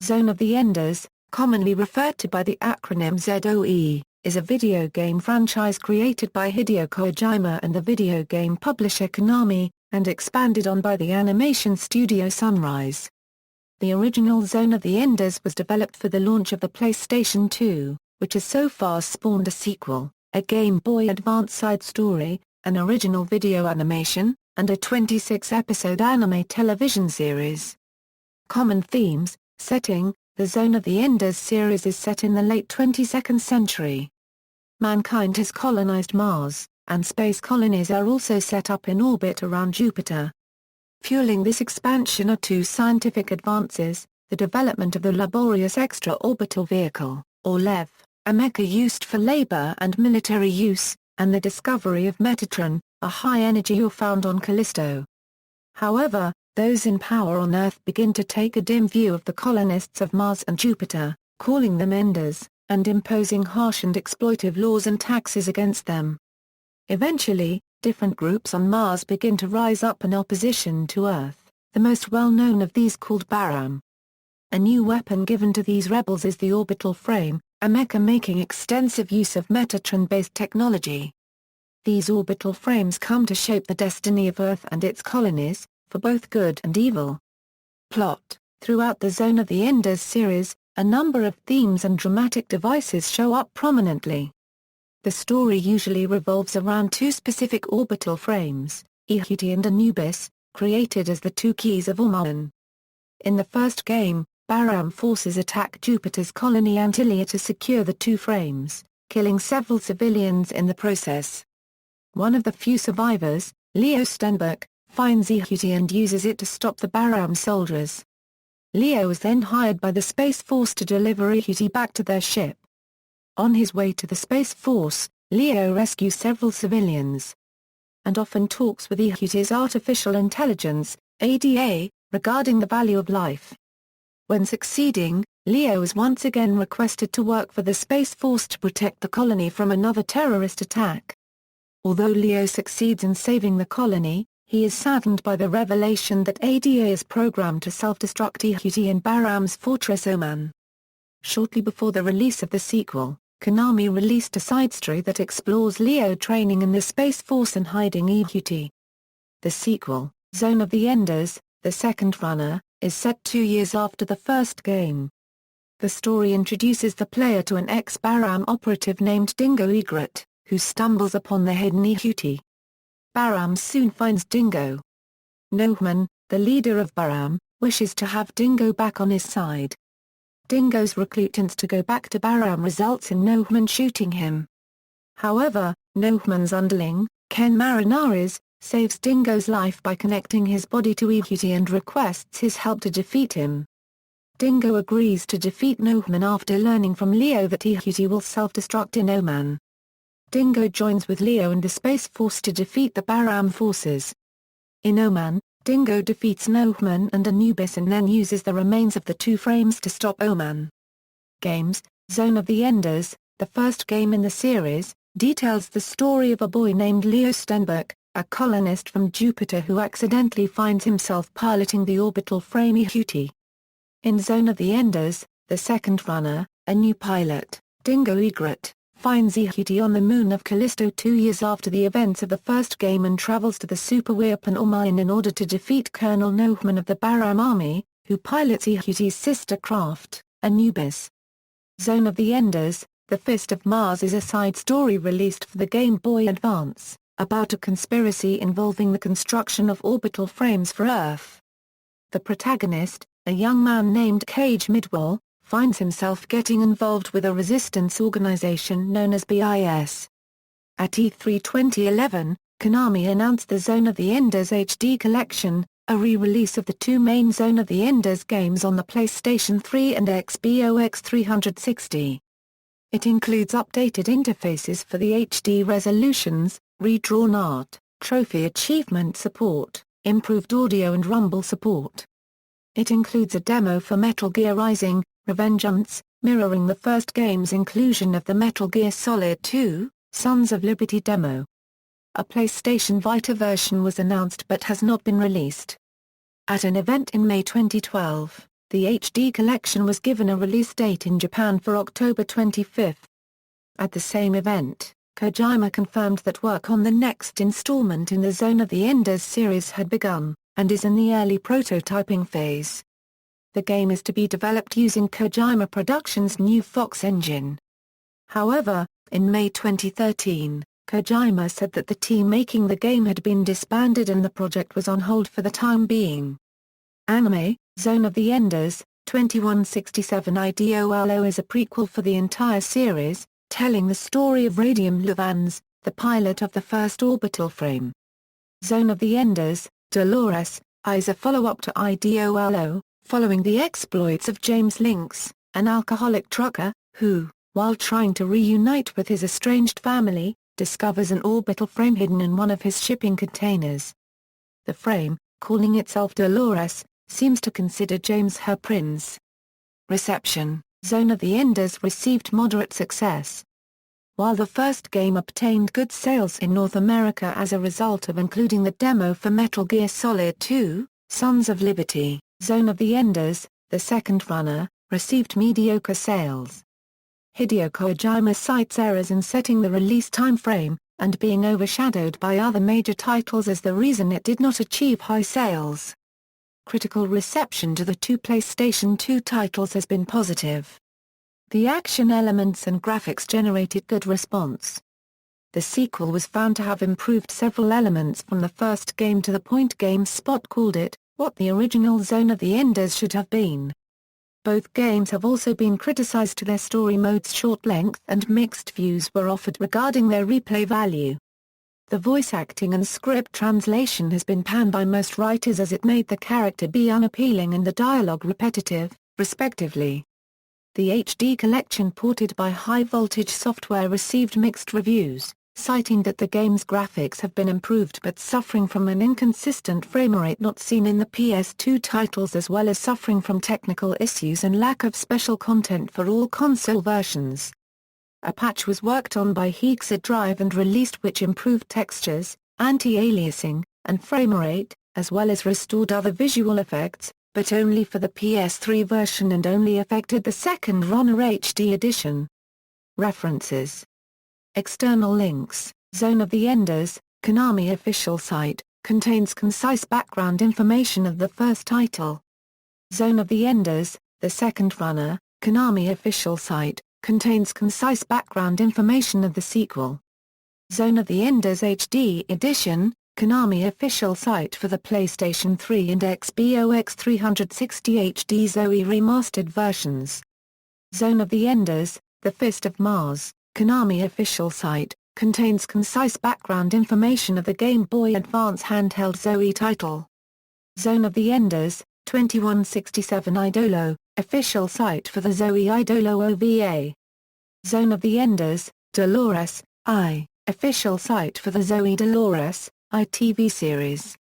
Zone of the Enders, commonly referred to by the acronym Z.O.E, is a video game franchise created by Hideo Kojima and the video game publisher Konami, and expanded on by the animation studio Sunrise. The original Zone of the Enders was developed for the launch of the PlayStation 2, which has so far spawned a sequel, a Game Boy Advance side story, an original video animation, and a 26-episode anime television series. Common themes. Setting: the Zone of the Enders series is set in the late 22nd century. Mankind has colonized Mars, and space colonies are also set up in orbit around Jupiter. Fueling this expansion are two scientific advances: the development of the laborious extra-orbital vehicle, or LEV, a mecha used for labor and military use, and the discovery of Metatron, a high-energy ore found on Callisto. However, those in power on Earth begin to take a dim view of the colonists of Mars and Jupiter, calling them Enders, and imposing harsh and exploitive laws and taxes against them. Eventually, different groups on Mars begin to rise up in opposition to Earth, the most well-known of these called Baram. A new weapon given to these rebels is the orbital frame, a mecha making extensive use of Metatron-based technology. These orbital frames come to shape the destiny of Earth and its colonies, for both good and evil. Plot: throughout the Zone of the Enders series, a number of themes and dramatic devices show up prominently. The story usually revolves around two specific orbital frames, Ehuti and Anubis, created as the two keys of Ormuzd. In the first game, Baram forces attack Jupiter's colony Antilia to secure the two frames, killing several civilians in the process. One of the few survivors, Leo Stenberg, finds Ehuti and uses it to stop the Baram soldiers. Leo is then hired by the Space Force to deliver Ehuti back to their ship. On his way to the Space Force, Leo rescues several civilians, and often talks with Ehuti's artificial intelligence, ADA, regarding the value of life. When succeeding, Leo is once again requested to work for the Space Force to protect the colony from another terrorist attack. Although Leo succeeds in saving the colony, he is saddened by the revelation that ADA is programmed to self-destruct Ehuti in Baram's fortress Oman. Shortly before the release of the sequel, Konami released a side story that explores Leo training in the Space Force and hiding Ehuti. The sequel, Zone of the Enders, the second runner, is set 2 years after the first game. The story introduces the player to an ex-Baram operative named Dingo Egret, who stumbles upon the hidden Ehuti. Baram soon finds Dingo. Nohman, the leader of Baram, wishes to have Dingo back on his side. Dingo's reluctance to go back to Baram results in Nohman shooting him. However, Nohman's underling, Ken Marinares, saves Dingo's life by connecting his body to Ehuti and requests his help to defeat him. Dingo agrees to defeat Nohman after learning from Leo that Ehuti will self-destruct in Oman. Dingo joins with Leo and the Space Force to defeat the Baram forces. In Oman, Dingo defeats Nohman and Anubis and then uses the remains of the two frames to stop Oman. Games: Zone of the Enders, the first game in the series, details the story of a boy named Leo Stenberg, a colonist from Jupiter who accidentally finds himself piloting the orbital frame Ehuti. In Zone of the Enders, the second runner, a new pilot, Dingo Egret, finds Ehuti on the moon of Callisto 2 years after the events of the first game and travels to the superweapon Ormuzd in order to defeat Colonel Nohman of the Baram army, who pilots Ehuti's sister craft, Anubis. Zone of the Enders, the Fist of Mars is a side story released for the Game Boy Advance, about a conspiracy involving the construction of orbital frames for Earth. The protagonist, a young man named Cage Midwell, finds himself getting involved with a resistance organization known as BIS. At E3 2011, Konami announced the Zone of the Enders HD Collection, a re-release of the two main Zone of the Enders games on the PlayStation 3 and Xbox 360. It includes updated interfaces for the HD resolutions, redrawn art, trophy achievement support, improved audio and rumble support. It includes a demo for Metal Gear Rising: Revengeance, mirroring the first game's inclusion of the Metal Gear Solid 2, Sons of Liberty demo. A PlayStation Vita version was announced but has not been released. At an event in May 2012, The HD collection was given a release date in Japan for October 25. At the same event, Kojima confirmed that work on the next installment in the Zone of the Enders series had begun, and is in the early prototyping phase. The game is to be developed using Kojima Productions' new Fox engine. However, in May 2013, Kojima said that the team making the game had been disbanded and the project was on hold for the time being. Anime, Zone of the Enders, 2167 IDOLO is a prequel for the entire series, telling the story of Radium Luvans, the pilot of the first orbital frame. Zone of the Enders, Dolores, is a follow-up to IDOLO, following the exploits of James Lynx, an alcoholic trucker, who, while trying to reunite with his estranged family, discovers an orbital frame hidden in one of his shipping containers. The frame, calling itself Dolores, seems to consider James her prince. Reception: Zone of the Enders received moderate success. While the first game obtained good sales in North America as a result of including the demo for Metal Gear Solid 2, Sons of Liberty, Zone of the Enders, the second runner, received mediocre sales. Hideo Kojima cites errors in setting the release timeframe, and being overshadowed by other major titles as the reason it did not achieve high sales. Critical reception to the two PlayStation 2 titles has been positive. The action elements and graphics generated good response. The sequel was found to have improved several elements from the first game to the point GameSpot called it, what the original Zone of the Enders should have been. Both games have also been criticized to their story mode's short length, and mixed views were offered regarding their replay value. The voice acting and script translation has been panned by most writers as it made the character be unappealing and the dialogue repetitive, respectively. The HD collection ported by High Voltage Software received mixed reviews, citing that the game's graphics have been improved but suffering from an inconsistent framerate not seen in the PS2 titles, as well as suffering from technical issues and lack of special content for all console versions. A patch was worked on by Hexa Drive and released which improved textures, anti-aliasing, and framerate, as well as restored other visual effects, but only for the PS3 version and only affected the second runner HD edition. References. External links: Zone of the Enders, Konami official site, contains concise background information of the first title. Zone of the Enders, the second runner, Konami official site, contains concise background information of the sequel. Zone of the Enders HD edition, Konami official site for the PlayStation 3 and Xbox 360 HD Z.O.E remastered versions. Zone of the Enders, The Fist of Mars, Konami official site, contains concise background information of the Game Boy Advance handheld Z.O.E title. Zone of the Enders, 2167 Idolo, official site for the Z.O.E Idolo OVA. Zone of the Enders, Dolores, official site for the Z.O.E Dolores, TV series.